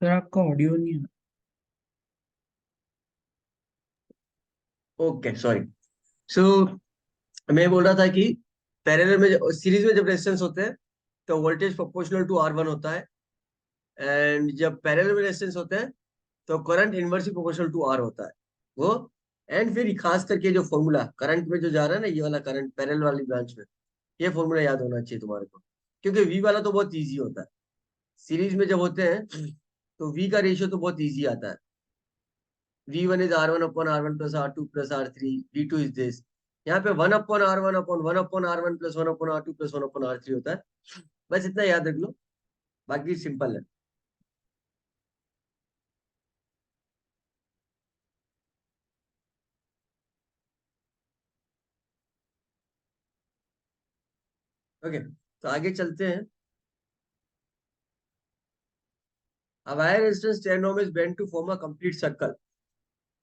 Sir आपका audio नहीं है। Okay sorry. सो मैं बोल रहा था कि पैरेलल में सीरीज में जब रेजिस्टेंस होते हैं तो वोल्टेज प्रोपोर्शनल टू R1 होता है। एंड जब पैरेलल में रेजिस्टेंस होते हैं तो current inversely proportional to R होता है वो। एंड फिर खास करके जो फॉर्मूला करंट में जो जा रहा है ना, ये वाला करंट पैरेलल वाली ब्रांच में, ये फॉर्मूला याद होना चाहिए तुम्हारे को, क्योंकि V वाला तो बहुत इजी होता है। सीरीज में जब होते हैं तो V का रेशियो तो बहुत इजी आता है। V1 is R1 upon R1 plus R2 plus R3. V2 is this. यहाँ पे 1 upon R1 upon 1 upon R1 plus 1 upon R2 plus 1 upon R3 होता है। बस इतना याद रख लो, बाकी सिंपल है। ओके, तो आगे चलते हैं। A wire resistance 10 ohm is bent to form a complete circle.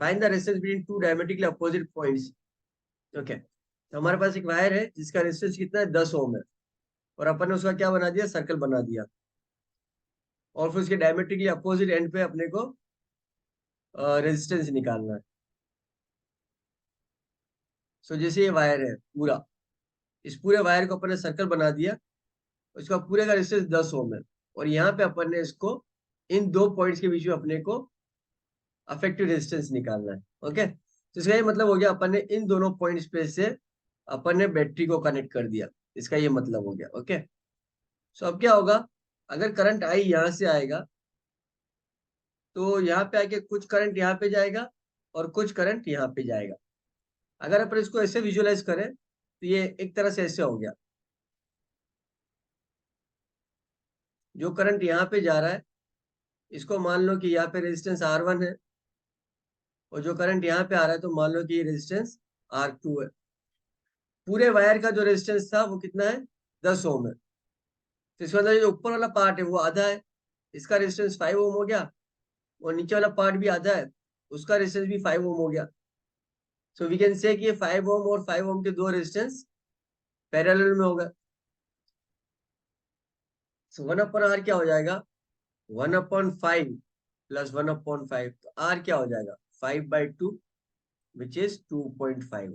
Find the resistance between two diametrically opposite points. Okay, तो हमारे पास एक वायर है जिसका रेजिस्टेंस कितना है, 10 ओम है। और अपन ने उसका क्या बना दिया, सर्कल बना दिया। और फिर उसके डायमेट्रिकली अपोजिट एंड पे अपने को रेजिस्टेंस निकालना है। सो जैसे ये वायर है पूरा, इस पूरे वायर को अपन ने सर्कल बना दिया। उसका पूरे का रेजिस्टेंस 10 ओम है। और यहाँ पे अपन ने इसको इन दो पॉइंट्स के बीच में अपने को अफेक्टिव रेजिस्टेंस निकालना है। ओके, तो इसका ये मतलब हो गया, अपन ने इन दोनों पॉइंट्स पे से अपन ने बैटरी को कनेक्ट कर दिया। इसका ये मतलब हो गया। ओके, सो अब क्या होगा, अगर करंट आई यहाँ से आएगा तो यहाँ पे आके कुछ करंट यहाँ पे जाएगा और कुछ करंट यहाँ पे जाएगा। अगर अपन इसको ऐसे विजुअलाइज करें तो ये एक तरह से ऐसे हो गया। जो करंट यहाँ पे जा रहा है इसको मान लो कि यहाँ पे रेजिस्टेंस R1 है, और जो करंट यहाँ पे आ रहा है तो मान लो कि ये रेजिस्टेंस R2 है। पूरे वायर का जो रेजिस्टेंस था वो कितना है, 10 ओम है। तो इसका मतलब जो ऊपर वाला पार्ट है वो आधा है, इसका रेजिस्टेंस 5 ओम हो गया। और नीचे वाला पार्ट भी आधा है, उसका रेजिस्टेंस भी 5 ओम हो गया। सो वी कैन से कि ये 5 ओम और 5 ओम के दो रेजिस्टेंस पैरेलल में होगा। सो 1/R क्या हो जाएगा, 1/5 प्लस 1/5, तो R क्या हो जाएगा, 5/2 विच इज 2.5।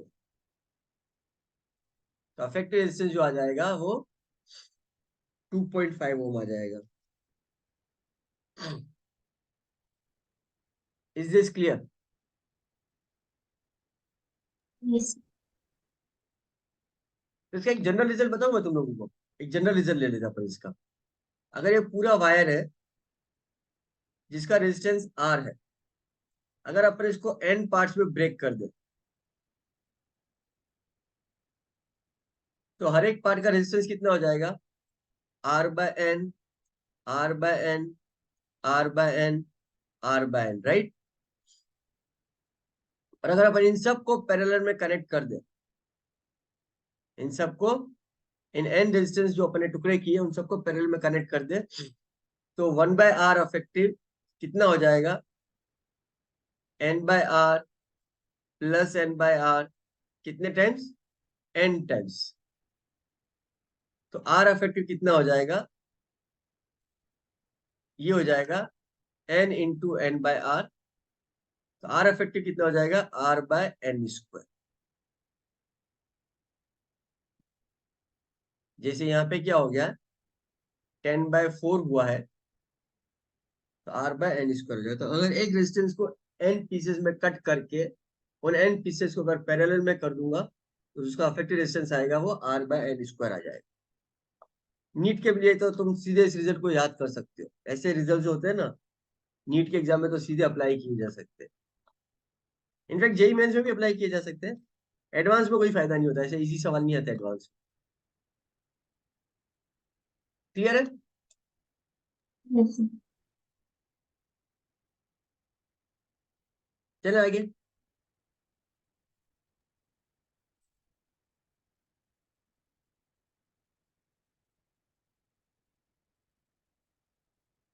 तो अफेक्टिव रेजिस्टेंस जो आ जाएगा वो 2.5 ओम आ जाएगा। Is this clear? यस। तो इसका एक जनरल रिजल्ट बताऊं मैं तुम लोगों को। एक जनरल रिजल्ट ले लेते अपन इसका। अगर ये पूरा वायर है जिसका रेजिस्टेंस R है, अगर अपन इसको n पार्ट्स में ब्रेक कर दे तो हर एक पार्ट का रेजिस्टेंस कितना हो जाएगा, R/n, R/n, R/n, R/n, right. और अगर अपन इन सबको पैरेलल में कनेक्ट कर दे, इन सबको, इन n रेजिस्टेंस जो अपने टुकड़े किए उन सबको पैरेलल में कनेक्ट कर दे, तो 1/R अफेक्टिव कितना हो जाएगा, n/R प्लस n/R, कितने टाइम्स, n टाइम्स। तो R अफेक्टिव कितना हो जाएगा, ये हो जाएगा n इंटू n/R। तो R इफेक्टिव कितना हो जाएगा, R/n²। जैसे यहाँ पे क्या हो गया, 10/4 हुआ है, तो R/n² हो जाएगा। तो अगर एक रेजिस्टेंस को n पीसेस में कट करके उन n पीसेस को अगर पैरेलल में कर दूंगा तो उसका अफेक्टिव रेजिस्टेंस आएगा वो R/n² आ जाएगा। नीट के लिए तो तुम सीधे इस रिजल्ट को याद कर सकते हो। ऐसे रिजल्ट जो होते हैं ना नीट के एग्जाम में, तो सीधे अप्लाई किए जा सकते हैं। इनफैक्ट जेई मेंस में भी अप्लाई किए जा सकते हैं। एडवांस में कोई फायदा नहीं होता, ऐसे इजी सवाल नहीं आता एडवांस। क्लियर है? यस। चले आगे।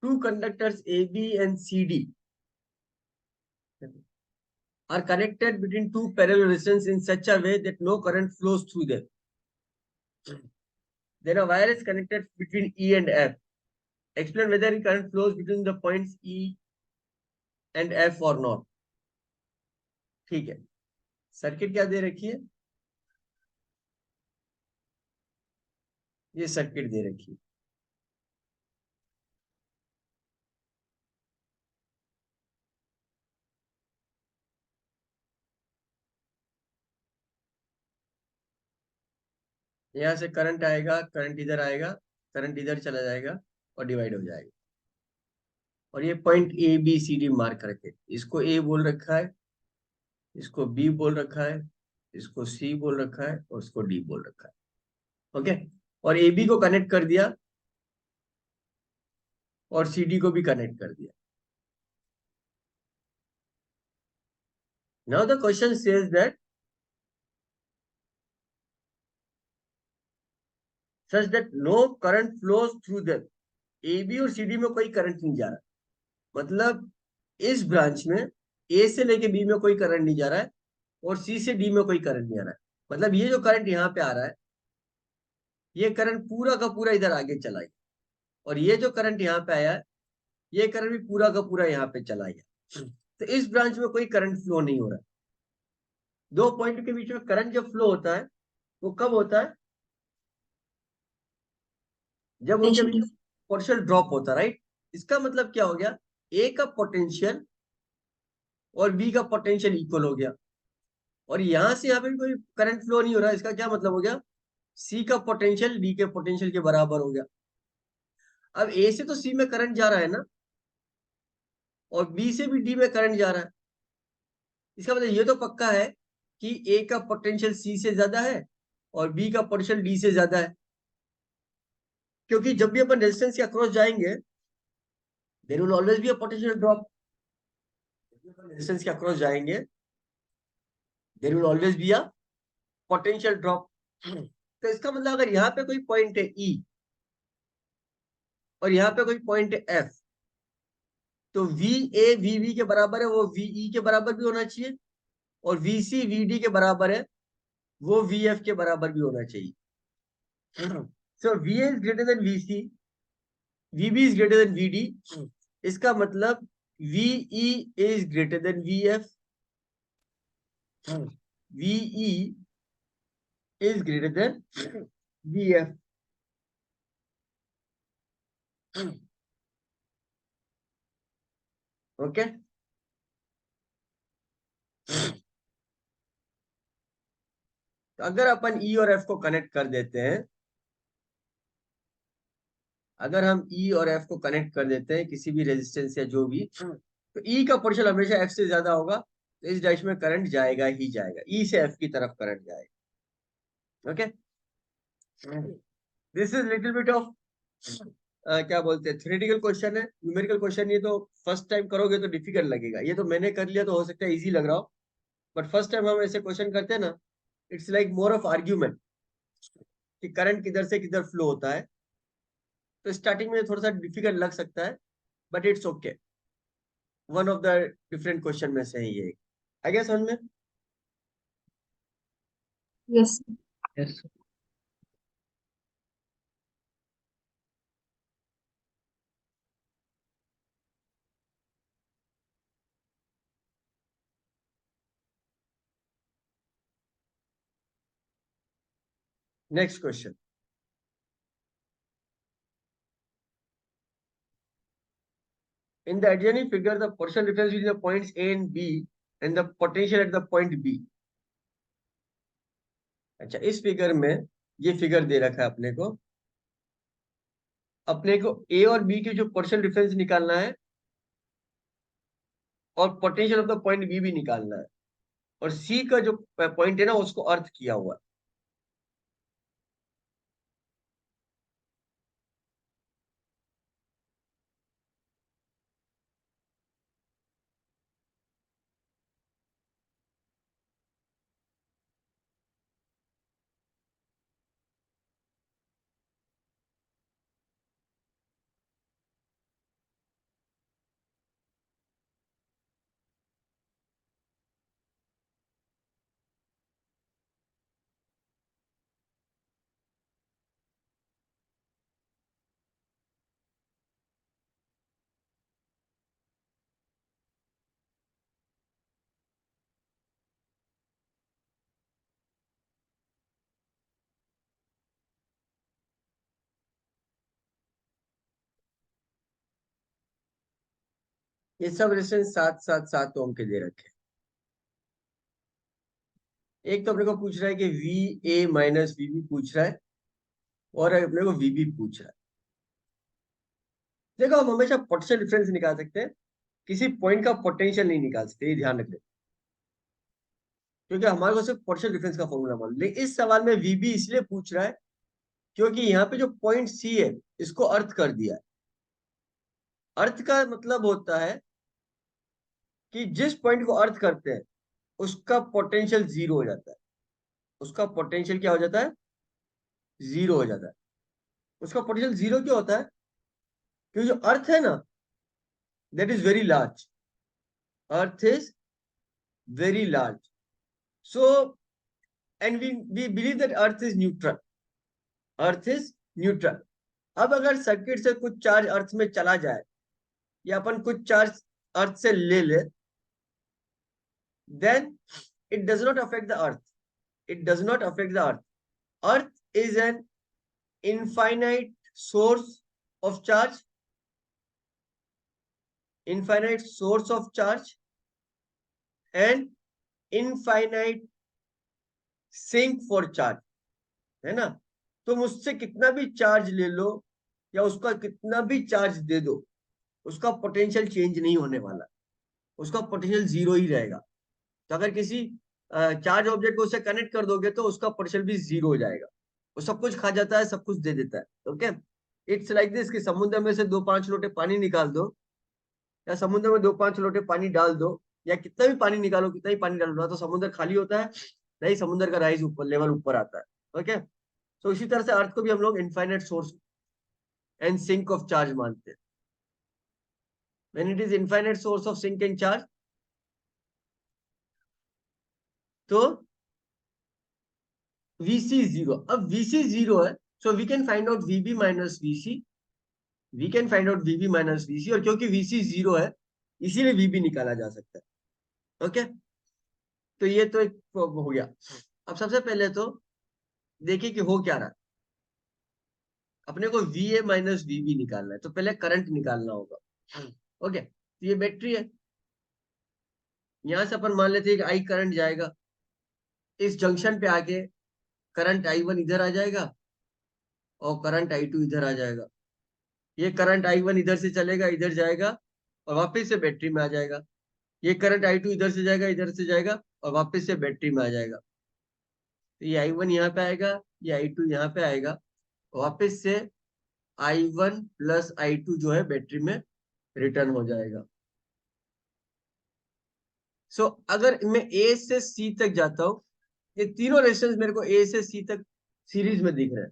Two conductors AB and CD are connected between two parallel resistors in such a way that no current flows through them. Then a wire is connected between E and F Explain whether current flows between the points E and F or not. ठीक है, circuit क्या दे रखी है? ये circuit दे रखी है। यहां से करंट आएगा, करंट इधर आएगा, करंट इधर चला जाएगा और डिवाइड हो जाएगा। और ये point A B C D mark करके, इसको ए बोल रखा है, इसको बी बोल रखा है, इसको सी बोल रखा है और इसको डी बोल रखा है। ओके, और ए बी को कनेक्ट कर दिया और सी डी को भी कनेक्ट कर दिया। Now the question says that such that no current flows through that. A B और सी डी में कोई करंट नहीं जा रहा, मतलब इस ब्रांच में ए से लेके बी में कोई करंट नहीं जा रहा है और सी से डी में कोई करंट नहीं आ रहा है। मतलब ये जो करंट यहाँ पे आ रहा है, ये करंट पूरा का पूरा इधर आगे चला गया, और ये जो करंट यहाँ पे आया है, ये करंट भी पूरा का पूरा यहाँ पे चला गया। तो इस ब्रांच में कोई करंट फ्लो नहीं हो रहा है। दो पॉइंट के बीच में करंट जब फ्लो होता है वो कब होता है? जब उनके बीच Potentially. में पोटेंशियल ड्रॉप होता है, राइट। इसका मतलब क्या हो गया? ए का पोटेंशियल और बी का पोटेंशियल इक्वल हो गया, और यहां से यहाँ पे भी कोई करंट फ्लो नहीं हो रहा है। इसका क्या मतलब हो गया? सी का पोटेंशियल डी के पोटेंशियल के बराबर हो गया। अब ए से तो सी में करंट जा रहा है ना, और बी से भी डी में करंट जा रहा है। इसका मतलब ये तो पक्का है कि ए का पोटेंशियल सी से ज्यादा है और बी का पोटेंशियल डी से ज्यादा है, क्योंकि जब भी अपन रेजिस्टेंस के अक्रॉस जाएंगे there will always be a potential drop. Resistance के अक्रॉस जाएंगे there will always be a potential drop. तो इसका मतलब अगर यहाँ पे कोई पॉइंट है ई और यहाँ पे कोई पॉइंट है एफ, तो वी ए वी बी के बराबर है, वो वी ई के बराबर भी होना चाहिए, और वी सी वी डी के बराबर है, वो वी एफ के बराबर भी होना चाहिए। So V A is greater than V C, V B is greater than V D. इसका मतलब V E is greater than V F, V E is greater than V F. Okay, तो अगर अपन ई और एफ को connect कर देते हैं, अगर हम ई और एफ को कनेक्ट कर देते हैं किसी भी रेजिस्टेंस या जो भी, तो ई का पोटेंशियल हमेशा एफ से ज्यादा होगा, तो इस डायरेक्शन में करंट जाएगा ही जाएगा, ई से एफ की तरफ करंट जाएगा। Okay, this is little bit of क्या बोलते हैं, थ्योरेटिकल क्वेश्चन है, न्यूमेरिकल क्वेश्चन। ये तो फर्स्ट टाइम करोगे तो डिफिकल्ट लगेगा, ये तो मैंने कर लिया तो हो सकता है इजी लग रहा हो, बट फर्स्ट टाइम हम ऐसे क्वेश्चन करते हैं ना, it's like more of argument कि करंट किधर से किधर फ्लो होता है। तो स्टार्टिंग में थोड़ा सा डिफिकल्ट लग सकता है, but it's okay, one of the different question में से है ये, आई गेस वन में। Yes. Yes, next question. In the adjoining figure, the potential difference between the points A and B and the potential at the point B. अच्छा, इस figure में ये figure दे रखा है अपने को, ए और बी की जो पोटेंशियल डिफरेंस निकालना है और potential of the point B भी निकालना है, और सी का जो पॉइंट है ना उसको अर्थ किया हुआ है। ये सब रेजिस्टेंस 7 ओम के दे रखे हैं। एक तो अपने को पूछ रहा है कि वी ए माइनस वीबी पूछ रहा है, और अपने को वीबी पूछ रहा है। देखो हम हमेशा पोटेंशियल डिफरेंस निकाल सकते हैं, किसी पॉइंट का पोटेंशियल नहीं निकाल सकते, ये ध्यान रखना, क्योंकि हमारे को सिर्फ पोटेंशियल डिफरेंस का फॉर्मूला मालूम। लेकिन इस सवाल में वीबी इसलिए पूछ रहा है क्योंकि यहाँ पे जो पॉइंट सी है इसको अर्थ कर दिया है। अर्थ का मतलब होता है कि जिस पॉइंट को अर्थ करते हैं उसका पोटेंशियल जीरो हो जाता है। उसका पोटेंशियल क्या हो जाता है? जीरो हो जाता है। उसका पोटेंशियल जीरो क्यों होता है? क्योंकि जो अर्थ है ना, that is very large. Earth is very large. So and we believe that earth is neutral. Earth is neutral. अब अगर सर्किट से कुछ चार्ज अर्थ में चला जाए, या अपन कुछ चार्ज अर्थ से ले ले, then it does not affect the earth. It does not affect the earth. Earth is an infinite source of charge, infinite source of charge, and infinite sink for charge, है ना? तो मुझसे कितना भी charge ले लो या उसका कितना भी चार्ज दे दो, उसका पोटेंशियल चेंज नहीं होने वाला, उसका पोटेंशियल जीरो ही रहेगा। तो अगर किसी चार्ज ऑब्जेक्ट को उससे कनेक्ट कर दोगे तो उसका पोटेंशियल भी जीरो हो जाएगा। वो सब कुछ खा जाता है, सब कुछ दे देता है। ओके, इट्स लाइक दिस कि समुद्र में से 2-5 लोटे पानी निकाल दो, या समुद्र में 2-5 लोटे पानी डाल दो, या कितना भी पानी निकालो, कितना ही पानी डालो ना, तो समुद्र खाली होता है, नहीं समुद्र का राइज ऊपर लेवल ऊपर आता है। ओके, तो इसी तरह से अर्थ को भी हम लोग infinite source and sink of charge मानते हैं। When it is infinite source of sink and charge, तो VC is 0। अब VC 0 है, so we can find out VB minus VC। We can find out VB minus VC, और क्योंकि VC 0 है इसीलिए VB निकाला जा सकता है। ओके, तो ये तो एक हो गया। अब सबसे पहले तो देखिए कि हो क्या रहा है। अपने को VA माइनस VB निकालना है, तो पहले करंट निकालना होगा। ओके, तो ये बैटरी है, यहां से अपन मान लेते हैं कि आई करंट जाएगा, इस जंक्शन पे आके करंट I1 इधर आ जाएगा और करंट I2 इधर आ जाएगा। ये करंट I1 इधर से चलेगा, इधर जाएगा और वापस से बैटरी में आ जाएगा। ये करंट I2 इधर से जाएगा, इधर से जाएगा और वापस से बैटरी में आ जाएगा। तो ये I1 यहाँ पे आएगा, ये I2 यहाँ पे आएगा, वापस से I1 प्लस I2 जो है बैटरी में रिटर्न हो जाएगा। सो अगर मैं A से C तक जाता हूँ, ये तीनों रेजिस्टेंस मेरे को A से C तक सीरीज में दिख रहे हैं।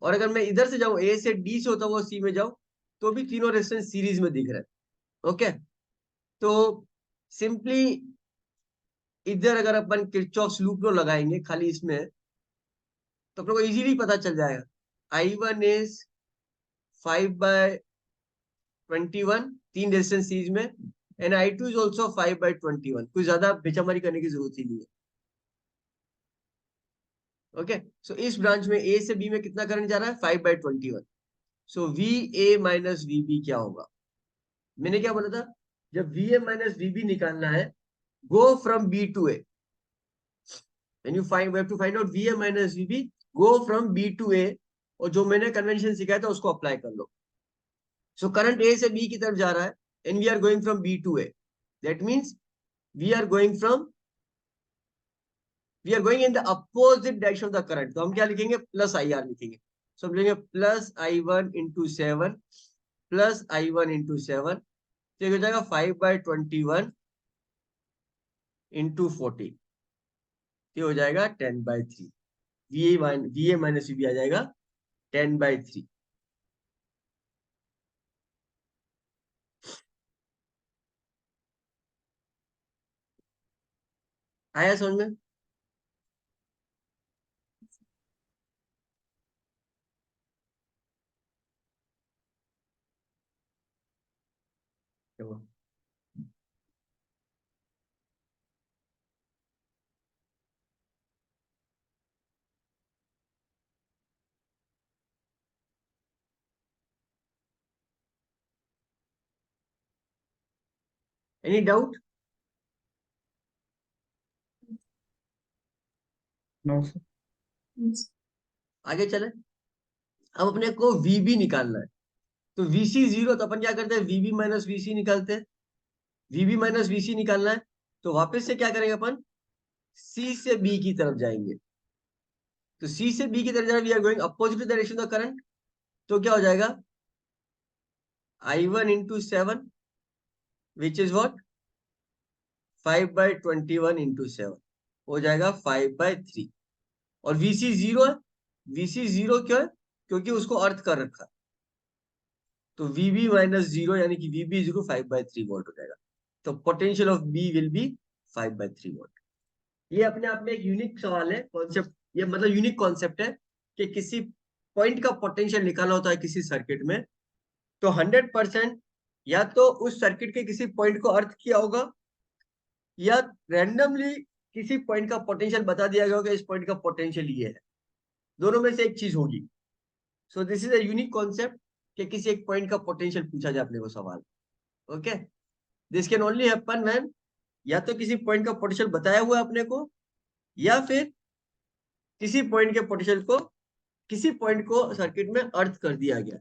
और अगर मैं इधर से जाऊं, A से D से होता हुआ C में जाऊं, तो भी तीनों रेजिस्टेंस सीरीज में दिख रहे हैं। ओके, तो सिंपली इधर अगर अपन किरचॉफ्स लूप लो लगाएंगे खाली इसमें, तो अपने को इजीली पता चल जाएगा। I1 इज 5/21, तीन रेजिस्टेंस सीरीज में, एंड I2 इज ऑल्सो 5/21। कुछ ज्यादा बेचमारी करने की जरूरत ही नहीं है। ओके, सो इस ब्रांच में A से B में कितना करंट जा रहा है? 5/21। सो VA माइनस VB क्या होगा? मैंने क्या बोला था? जब VA माइनस VB निकालना है, go from B to A। when you find we have to find out VA minus VB, go from B to A, और जो मैंने कन्वेंशन सिखाया था उसको अप्लाई कर लो। सो करंट A से B की तरफ जा रहा है, and we are going from B to A। That means we are going from we are going in the opposite direction of the current. तो हम क्या लिखेंगे? प्लस IR लिखेंगे। सो हम लिखेंगे plus I1 into 7, plus I1 into 7, तो हो जाएगा 5/21 इंटू 40, ये हो जाएगा 10/3। VA माइनस VB आ जाएगा 10/3। आया समझ में? देखो, any doubt? No sir. Yes. आगे चले। अब अपने को VB निकालना है। तो VC 0, तो अपन क्या करते हैं, VB माइनस VC निकालते हैं। VB माइनस VC निकालना है, तो वापस से क्या करेंगे अपन, C से B की तरफ जाएंगे। तो C से B की तरफ जाना, we are going opposite direction of current. तो क्या हो जाएगा, I1 into 7 which is what 5/21 into 7 हो जाएगा 5/3। और VC 0 है। VC 0 क्यों है, क्योंकि उसको अर्थ कर रखा। तो VB माइनस 0 यानी कि VB 0 5/3 वोल्ट हो जाएगा। तो potential of B will be 5/3 volt. ये अपने आप में एक यूनिक सवाल है, कॉन्सेप्ट, ये मतलब यूनिक कॉन्सेप्ट है कि किसी पॉइंट का पोटेंशियल निकालना होता है किसी सर्किट में, तो 100% या तो उस सर्किट के किसी पॉइंट को अर्थ किया होगा, या रैंडमली किसी पॉइंट का पोटेंशियल बता दिया गया होगा, इस पॉइंट का पोटेंशियल ये है। दोनों में से एक चीज होगी। So this is a unique concept कि किसी एक पॉइंट का पोटेंशियल पूछा जाए अपने को सवाल। Okay, this can only happen when या तो किसी पॉइंट का पोटेंशियल बताया हुआ है अपने को, या फिर किसी पॉइंट के पोटेंशियल को, किसी पॉइंट को सर्किट में अर्थ कर दिया गया।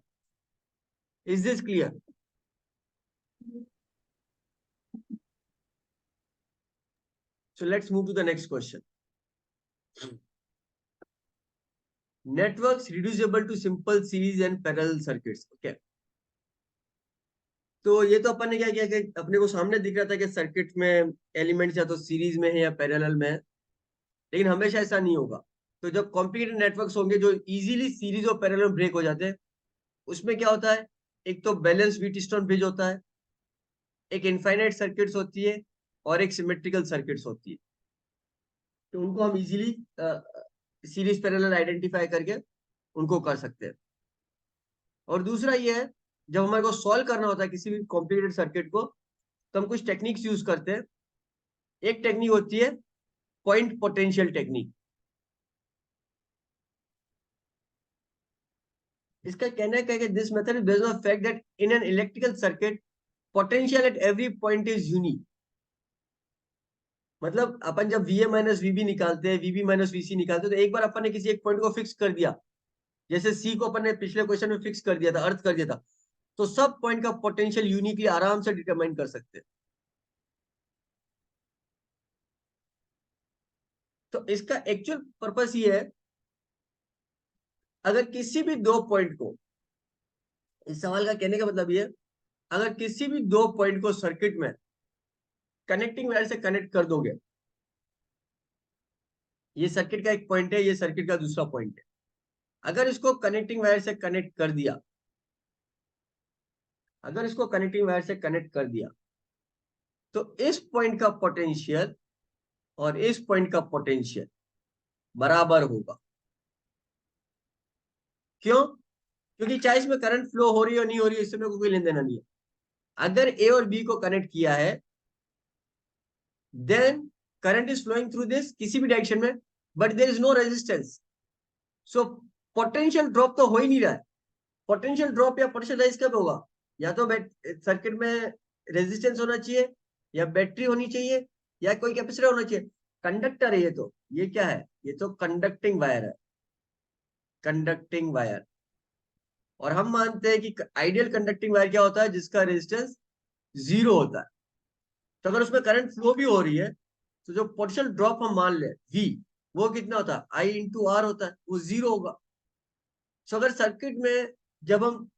Is this clear? So let's move to the next question. Networks reducible to simple series and parallel circuits. Okay. तो ये तो अपन ने क्या किया कि अपने को सामने दिख रहा था कि सर्किट में एलिमेंट्स या तो सीरीज में है या पैरेलल में है, लेकिन हमेशा ऐसा नहीं होगा। तो जब कॉम्प्लिकेटेड नेटवर्क्स होंगे जो इजीली सीरीज और पैरेलल में ब्रेक हो जाते हैं, उसमें क्या होता है, एक तो बैलेंस व्हीटस्टोन ब्रिज होता है, एक इनफाइनाइट सर्किट्स होती है, और एक सिमेट्रिकल सर्किट्स होती है। तो उनको हम इजीली सीरीज पैरेलल आइडेंटिफाई करके उनको कर सकते हैं। और दूसरा ये है, जब हमारे को सॉल्व करना होता है किसी भी कॉम्प्लिकेटेड सर्किट को, तो हम कुछ टेक्निक्स यूज करते हैं। एक टेक्निक होती है पॉइंट पोटेंशियल टेक्निक। इसका कहना है कि this method is based on fact that in an electrical circuit potential at every point is unique. मतलब अपन जब VA माइनस VB निकालते हैं, VB माइनस VC निकालते हैं, तो एक बार अपन ने किसी एक पॉइंट को फिक्स कर दिया, जैसे C को अपन ने पिछले क्वेश्चन में फिक्स कर दिया था, अर्थ कर दिया था, तो सब पॉइंट का पोटेंशियल यूनिकली आराम से डिटरमाइन कर सकते हैं। तो इसका एक्चुअल पर्पस ये है, अगर किसी भी दो पॉइंट को, इस सवाल का कहने का मतलब ये है, अगर किसी भी दो पॉइंट को सर्किट में कनेक्टिंग वायर से कनेक्ट कर दोगे, ये सर्किट का एक पॉइंट है, ये सर्किट का दूसरा पॉइंट है, अगर इसको कनेक्टिंग वायर से कनेक्ट कर दिया, अगर इसको कनेक्टिंग वायर से कनेक्ट कर दिया, तो इस पॉइंट का पोटेंशियल और इस पॉइंट का पोटेंशियल बराबर होगा। क्यों? क्योंकि चाहे इसमें करंट फ्लो हो रही है और नहीं हो रही है, इससे मेरे को कोई लेन देना नहीं है। अगर ए और बी को कनेक्ट किया है, then current is flowing through this किसी भी डायरेक्शन में, but there is no resistance, so potential drop तो हो ही नहीं रहा है। पोटेंशियल ड्रॉप या पोटेंशियल राइज कब होगा, या तो सर्किट में रेजिस्टेंस होना चाहिए, या बैटरी होनी चाहिए, या कोई कैपेसिटर होना चाहिए। कंडक्टर है ये, तो ये क्या है, ये तो कंडक्टिंग वायर है, कंडक्टिंग वायर। और हम मानते हैं कि आइडियल कंडक्टिंग वायर क्या होता है, जिसका रेजिस्टेंस 0 होता है। तो अगर उसमें करंट फ्लो भी हो रही है, तो जो पोटेंशियल ड्रॉप हम मान ले V, वो कितना होता है, I/R होता है, वो 0 होगा। सो अगर सर्किट में जब हम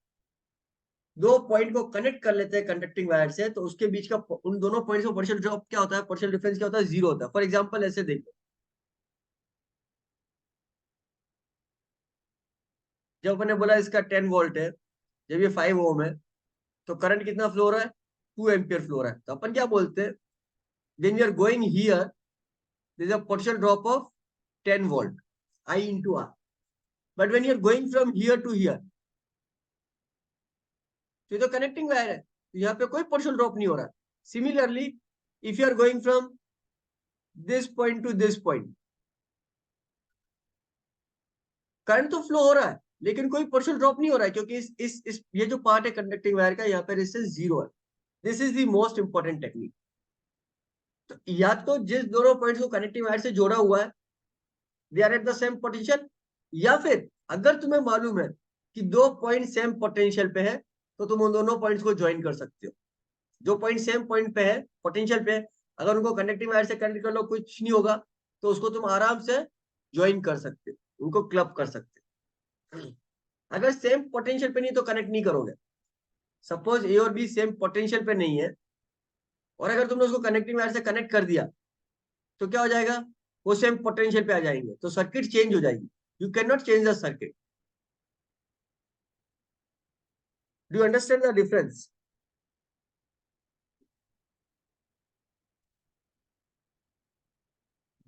दो पॉइंट को कनेक्ट कर लेते हैं कंडक्टिंग वायर से, तो उसके बीच का, उन दोनों पॉइंट्स का पोटेंशियल ड्रॉप क्या होता है, पोटेंशियल डिफरेंस क्या होता है, 0 होता है। फॉर एग्जांपल ऐसे देखो, जब मैंने बोला इसका 10 वोल्ट है, जब ये 5 ओम है, तो करंट कितना फ्लो हो रहा है, 2 एम्पियर फ्लो हो रहा है। तो अपन क्या बोलते हैं, when we are going here, there is a potential drop of 10 volt, I/R. But when you are going from here to here, तो ये तो कनेक्टिंग वायर है, तो यहाँ पे कोई पोटेंशियल ड्रॉप नहीं हो रहा है। Similarly, if you are going from this point to this point, current तो फ्लो हो रहा है, लेकिन कोई पोटेंशियल ड्रॉप नहीं हो रहा है, क्योंकि इस ये जो पार्ट है कंडक्टिंग वायर का, यहाँ पे रेजिस्टेंस 0 है। This is the most important technique. तो या तो जिस दोनों पॉइंट्स को कनेक्टिंग वायर से जोड़ा हुआ है they are at the same potential, या फिर अगर तुम्हें मालूम है कि दो पॉइंट सेम पोटेंशियल पे है तो तुम उन दोनों पॉइंट्स को ज्वाइन कर सकते हो। जो पॉइंट सेम पॉइंट पे है, पोटेंशियल पे है, अगर उनको कनेक्टिंग वायर से कनेक्ट कर लो कुछ नहीं होगा, तो उसको तुम आराम से ज्वाइन कर सकते हो, उनको क्लब कर सकते हो। अगर सेम पोटेंशियल पे नहीं तो कनेक्ट नहीं करोगे। सपोज ए और बी सेम पोटेंशियल पे नहीं है, और अगर तुमने उसको कनेक्टिंग वायर से कनेक्ट कर दिया तो क्या हो जाएगा, वो सेम पोटेंशियल पे आ जाएंगे, तो सर्किट चेंज हो जाएगी। You can not change the circuit. Do you understand the difference?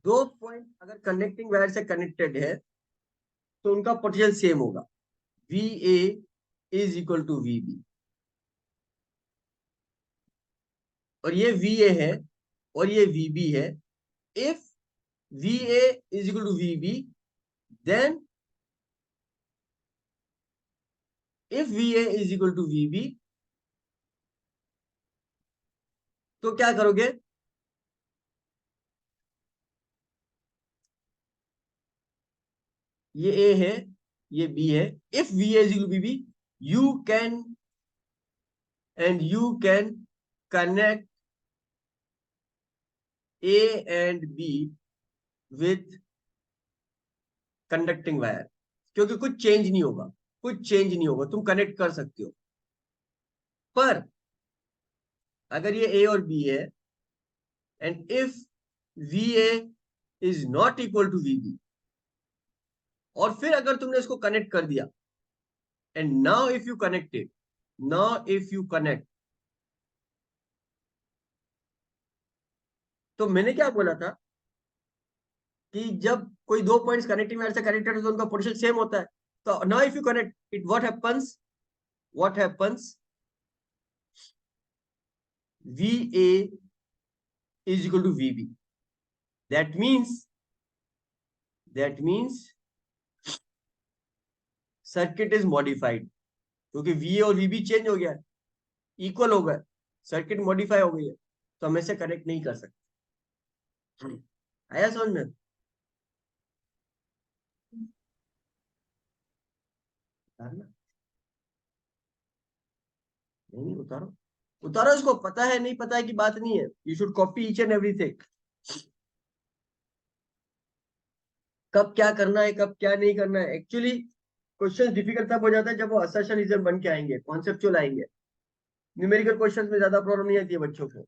दो पॉइंट अगर कनेक्टिंग वायर से कनेक्टेड है तो उनका पोटेंशियल सेम होगा, V A is equal to V B. और ये वी ए है और ये वी बी है। If V A is equal to V B, then if V A is equal to V B, तो क्या करोगे, ये ए है ये बी है, if V A is equal to V B, you can and you can connect A and B with conducting wire, क्योंकि कुछ change नहीं होगा, कुछ चेंज नहीं होगा, तुम कनेक्ट कर सकते हो। पर अगर ये ए और बी है and if V A is not equal to V B, और फिर अगर तुमने इसको कनेक्ट कर दिया and now if you connected, now if you connect, तो मैंने क्या बोला था कि जब कोई दो पॉइंट्स कनेक्टिंग वायर से कनेक्टेड है तो उनका पोटेंशियल सेम होता है। तो now if you connect it, what happens, VA is equal to VB. That means circuit is modified, क्योंकि VA और VB चेंज हो गया है, इक्वल हो गए, सर्किट मॉडिफाई हो गई है, तो हम ऐसे कनेक्ट नहीं कर सकते। आया समझ में? उतारना? नहीं उतारो, उतारो इसको, पता है नहीं पता है की बात नहीं है, you should copy each and everything. कब क्या करना है कब क्या नहीं करना है, एक्चुअली क्वेश्चन डिफिकल्ट तब हो जाता है जब वो असर्शनिज्म बन के आएंगे, कॉन्सेप्चुअल आएंगे। न्यूमेरिकल क्वेश्चंस में ज्यादा प्रॉब्लम नहीं आती है बच्चों को।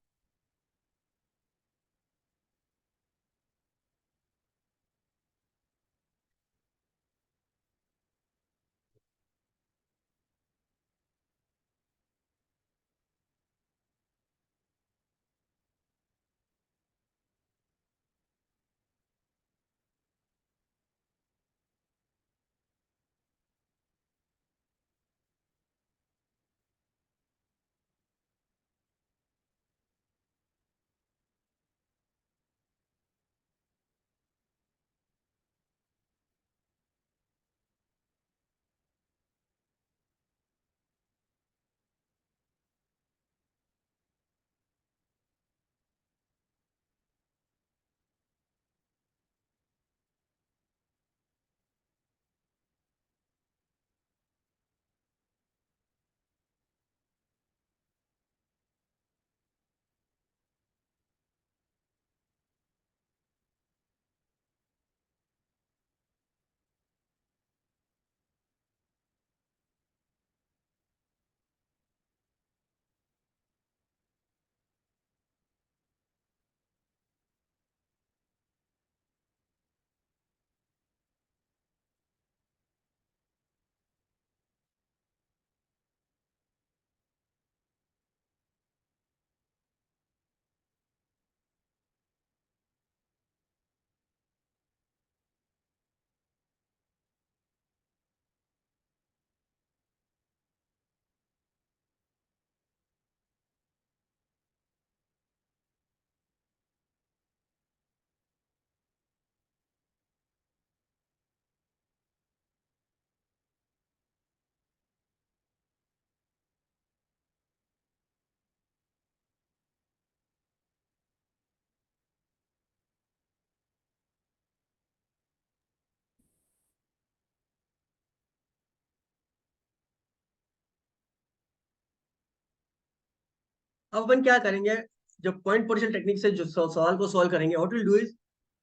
अब अपन क्या करेंगे, जब पॉइंट पोटेंशियल टेक्निक से जो सवाल को सॉल्व करेंगे, what will do is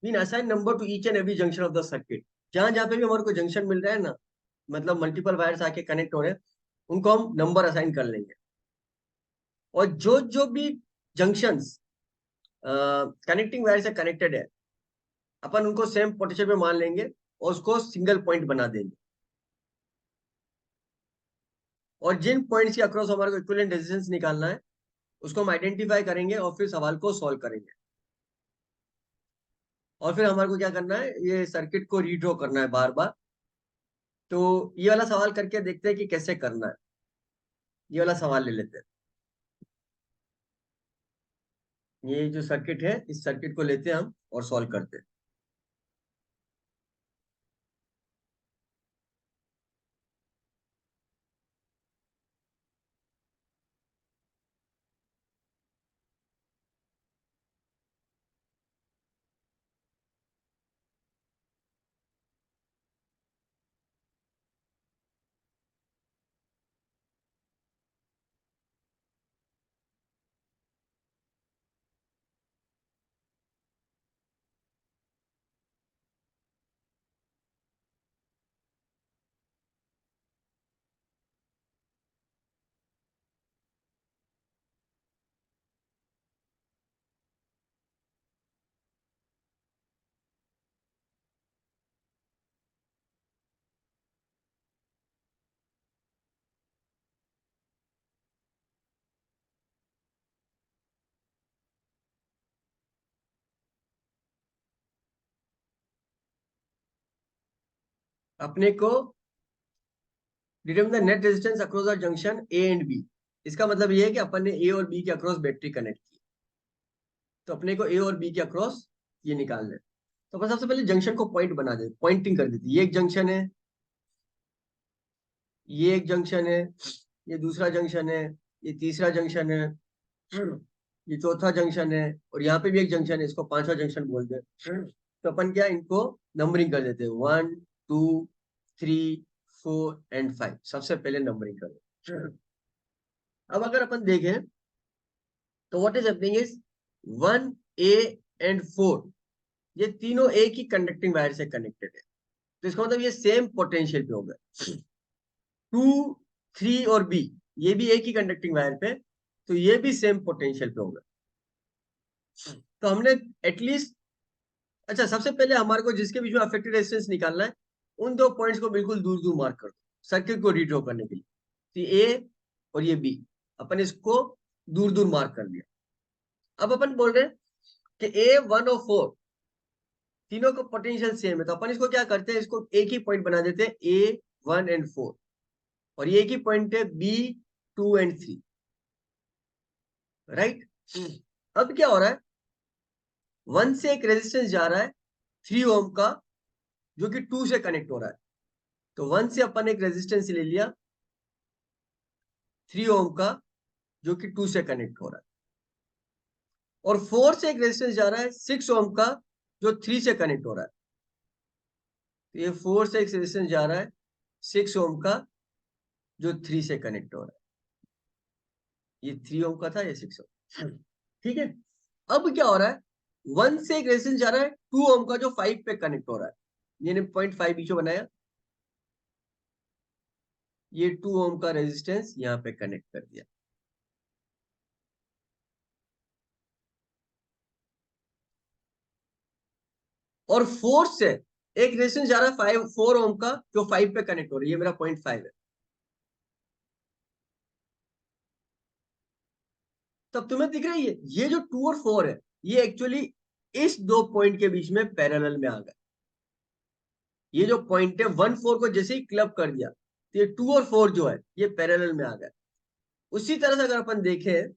mean assign number two each and every junction of the circuit. जहां जहां पे भी हमारे को जंक्शन मिल रहा है ना, मतलब मल्टीपल वायर्स आके कनेक्ट हो रहे हैं, उनको हम नंबर असाइन कर लेंगे। और जो जो भी जंक्शंस कनेक्टिंग वायर से कनेक्टेड है, अपन उनको सेम पोटेंशियल पे मान लेंगे और उसको सिंगल पॉइंट बना देंगे। और जिन पॉइंट्स के अक्रॉस हमारे को इक्विवेलेंट रेजिस्टेंस निकालना है, उसको हम आइडेंटिफाई करेंगे और फिर सवाल को सॉल्व करेंगे। और फिर हमारे को क्या करना है, ये सर्किट को रीड्रॉ करना है बार बार। तो ये वाला सवाल करके देखते हैं कि कैसे करना है। ये वाला सवाल ले लेते हैं। ये जो सर्किट है, इस सर्किट को लेते हैं हम और सॉल्व करते हैं। अपने को determine the net resistance across the junction A and B. इसका मतलब ये है कि अपन ने ए और बी के अक्रॉस बैटरी कनेक्ट की, तो अपने को ए और बी के अक्रॉस ये निकालना है। तो अपन सबसे पहले जंक्शन को पॉइंट बना दे, पॉइंटिंग कर देती है। ये एक जंक्शन है, ये एक जंक्शन है, ये दूसरा जंक्शन है, ये तीसरा जंक्शन है, ये चौथा जंक्शन है, और यहाँ पे भी एक जंक्शन है, इसको पांचवा जंक्शन बोलते हैं। तो अपन क्या, इनको नंबरिंग कर देते हैं, 1 2 3 4 एंड 5। सबसे पहले नंबरिंग कर देते हैं। अब अगर अपन देखें तो what is happening is 1 A and 4, ये तीनों एक ही कंडक्टिंग वायर से कनेक्टेड है। तो इसका मतलब ये सेम पोटेंशियल पे होगा। 2 3 और B, ये भी एक ही कंडक्टिंग वायर पे, तो ये भी सेम पोटेंशियल पे होगा। तो हमने एटलीस्ट, अच्छा सबसे पहले हमारे को जिसके बीच में अफेक्टेड रेजिस्टेंस निकालना है, उन दो पॉइंट्स को बिल्कुल दूर दूर मार्क कर दो सर्किट को रीड्रॉ करने के लिए। तो ये A और ये B, अपन इसको दूर दूर मार्क कर दिया। अब अपन बोल रहे हैं कि A1 और 4 तीनों का पोटेंशियल सेम है, तो अपन इसको क्या करते हैं, इसको एक ही पॉइंट बना देते हैं, A1 एंड 4। और ये एक ही पॉइंट है B2 एंड 3, राइट। अब क्या हो रहा है, 1 से एक रेजिस्टेंस जा रहा है 3 ओम का, जो कि 2 से कनेक्ट हो रहा है। तो 1 से अपन एक रेजिस्टेंस ले लिया 3 ओम का, जो कि 2 से कनेक्ट हो रहा है। और 4 से एक रेजिस्टेंस जा रहा है 6 ओम का, जो 3 से कनेक्ट हो रहा है। तो ये 4 से एक रेजिस्टेंस जा रहा है 6 ओम का, जो 3 से कनेक्ट हो रहा है। ये 3 ओम का था, ये 6 ओम। ठीक है। अब क्या हो रहा है, 1 से एक रेजिस्टेंस जा रहा है 2 ओम का, जो 5 पे कनेक्ट हो रहा है। ये 0.5 बीच में बनाया, ये 2 ओम का रेजिस्टेंस यहाँ पे कनेक्ट कर दिया। और 4 से एक रेजिस्टेंस जा रहा है 4 ओम का, जो 5 पे कनेक्ट हो रही है। ये मेरा 0.5 है। तब तुम्हें दिख रही है, ये जो 2 और 4 है, ये एक्चुअली इस दो पॉइंट के बीच में पैरेलल में आ गए। ये जो पॉइंट है 1 4 को जैसे ही क्लब कर दिया, तो ये 2 और 4 जो है ये पैरेलल में आ गए। उसी तरह से अगर अपन देखें,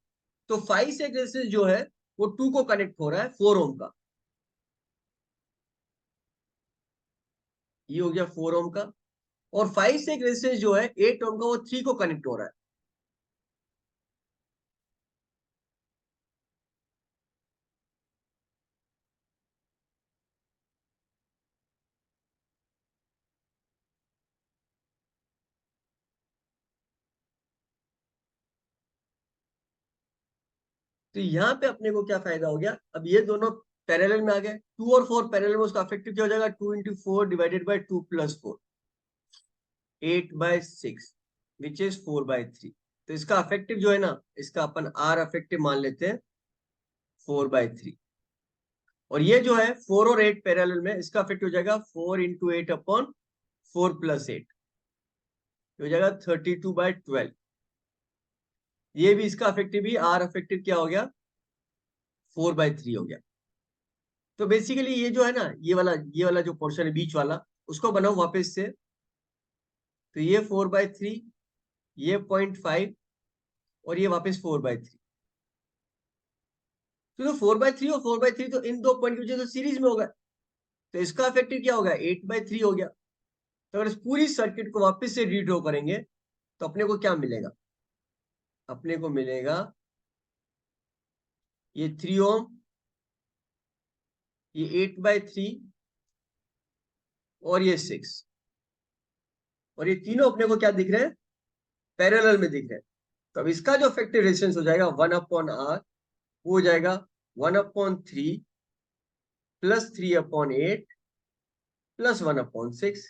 तो 5 से एक रेजिस्टेंस जो है वो 2 को कनेक्ट हो रहा है 4 ओम का, ये हो गया 4 ओम का। और 5 से एक रेजिस्टेंस जो है 8 ओम का, वो 3 को कनेक्ट हो रहा है। तो यहाँ पे अपने को क्या फायदा हो गया, अब ये दोनों पैरेलल में आ गए, 2 और 4 पैरेलल में, उसका अफेक्टिव क्या हो जाएगा, 2 into 4 divided by 2 + 4, 8/6 which is 4/3। तो इसका अफेक्टिव जो है ना, इसका अपन आर अफेक्टिव मान लेते हैं 4/3। और ये जो है 4 और 8 पैरेलल में, इसका अफेक्ट हो जाएगा 4 into 8/4 + 8, हो जाएगा 32/12। ये भी इसका अफेक्टिव भी आर अफेक्टिव क्या हो गया, 4/3 हो गया। तो बेसिकली ये जो है ना, ये वाला जो पोर्शन है बीच वाला, उसको बनाओ वापस से। तो ये 4/3, ये 0.5, और ये वापस 4/3। तो 4/3 और 4/3 तो इन दो पॉइंट की वजह से सीरीज में होगा, तो इसका इफेक्टिव क्या होगा, 8/3 हो गया। तो अगर इस पूरी सर्किट को वापस से रीड्रॉ करेंगे तो अपने को क्या मिलेगा, अपने को मिलेगा ये 3 ओम, ये 8/3, और ये 6, और ये तीनों अपने को क्या दिख रहे हैं, पैरेलल में दिख रहे हैं। तो अब इसका जो इफेक्टिव रेजिस्टेंस हो जाएगा 1/R, वो हो जाएगा 1/3 + 3/8 + 1/6।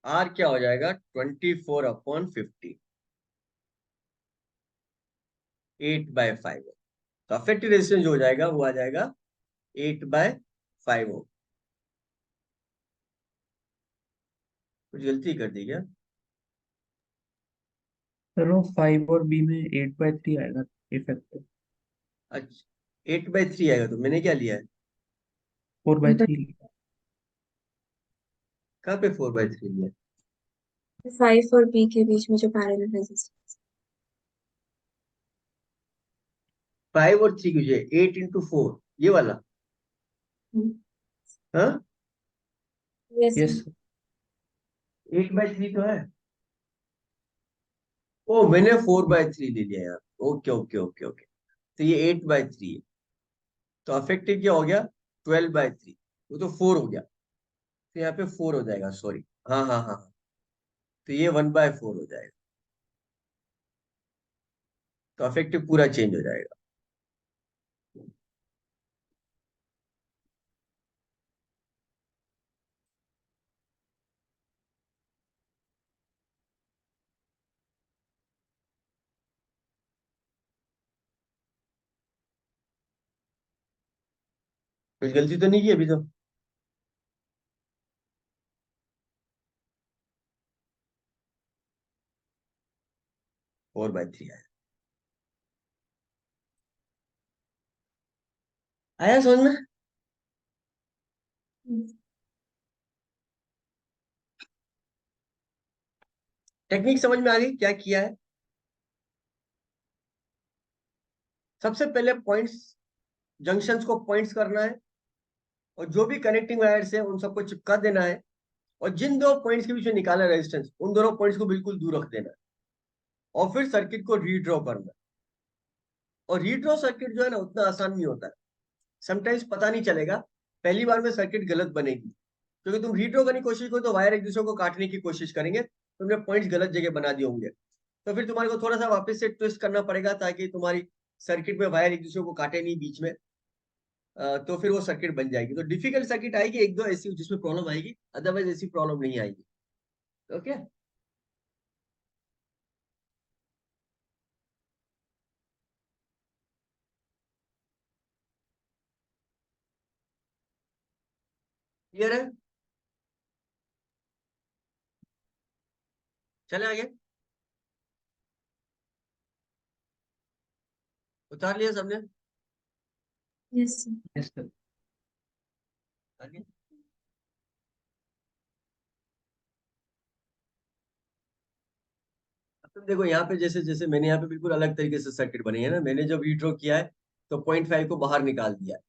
आर क्या हो जाएगा, 24/50, 8/5। तो अफेक्टिव रेजिस्टेंस जो हो जाएगा वो आ जाएगा 8/5 ओम। कुछ गलती कर दी क्या? चलो 5 और बी में 8/3 आएगा इफेक्टिव। अच्छा, 8/3 आएगा, तो मैंने क्या लिया है, 4/3। कहाँ पे 4/3 लिया है? 5 और B के बीच में जो पैरेलल रेजिस्टेंस। 5 और 3 की, 8 into 4, ये वाला। हाँ, यस यस 8/3 तो है। ओ, मैंने 4/3 ले लिया यार। ओके ओके ओके ओके, तो ये 8/3 है। तो अफेक्टिव क्या हो गया, 12/3, वो तो 4 हो गया, तो यहाँ पे 4 हो जाएगा, सॉरी। हाँ हाँ हाँ हाँ। तो ये 1/4 हो जाएगा, तो अफेक्टिव पूरा चेंज हो जाएगा। कुछ गलती तो नहीं की अभी तो? 4/3 आया, आया समझ में? टेक्निक समझ में आ गई क्या किया है? सबसे पहले पॉइंट्स, जंक्शंस को पॉइंट्स करना है, और जो भी कनेक्टिंग वायर्स है उन सबको चिपका देना है, और जिन दो पॉइंट्स के बीच में निकाला रेजिस्टेंस, उन दोनों पॉइंट्स को बिल्कुल दूर रख देना है, और फिर सर्किट को रीड्रॉ करना है। और रीड्रॉ सर्किट जो है ना, उतना आसान नहीं होता है। समटाइम्स पता नहीं चलेगा, पहली बार में सर्किट गलत बनेगी, क्योंकि तुम रीड्रॉ करने की कोशिश करो तो वायर एक दूसरे को काटने की कोशिश करेंगे, तुमने पॉइंट्स गलत जगह बना दिए होंगे। तो फिर तुम्हारे को थोड़ा सा वापस से ट्विस्ट करना पड़ेगा, ताकि तुम्हारी सर्किट में वायर एक दूसरे को काटे नहीं बीच में। तो फिर वो सर्किट बन जाएगी। तो डिफिकल्ट सर्किट आएगी एक दो ऐसी जिसमें प्रॉब्लम आएगी, अदरवाइज ऐसी प्रॉब्लम नहीं आएगी। ओके, क्लियर है? चले आगे, उतार लिया सबने? Yes yes sir. आगे, अब तुम देखो यहाँ पे, जैसे जैसे मैंने यहाँ पे बिल्कुल अलग तरीके से सर्किट बनी है ना, मैंने जब रीड्रॉ किया है तो 0.5 को बाहर निकाल दिया है,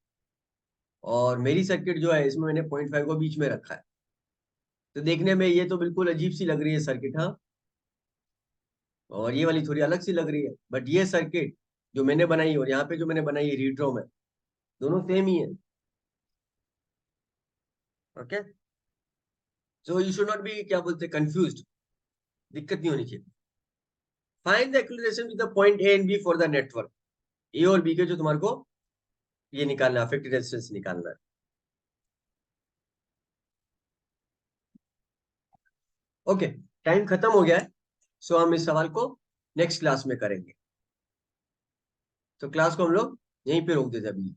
और मेरी सर्किट जो है इसमें मैंने 0.5 को बीच में रखा है। तो देखने में ये तो बिल्कुल अजीब सी लग रही है सर्किट, हाँ, और ये वाली थोड़ी अलग सी लग रही है, बट ये सर्किट जो मैंने बनाई और यहाँ पे जो मैंने बनाई है रीड्रॉ में, दोनों सेम ही है। Okay, so you should not be क्या बोलते कंफ्यूज्ड, दिक्कत नहीं होनी चाहिए। Find the acceleration with the point A and B for the network. A और बी के जो तुम्हारे को ये निकालना है, अफेक्टेड रेजिस्टेंस निकालना है। ओके, टाइम खत्म हो गया है, सो हम इस सवाल को नेक्स्ट क्लास में करेंगे। तो क्लास को हम लोग यहीं पे रोक देते हैं अभी।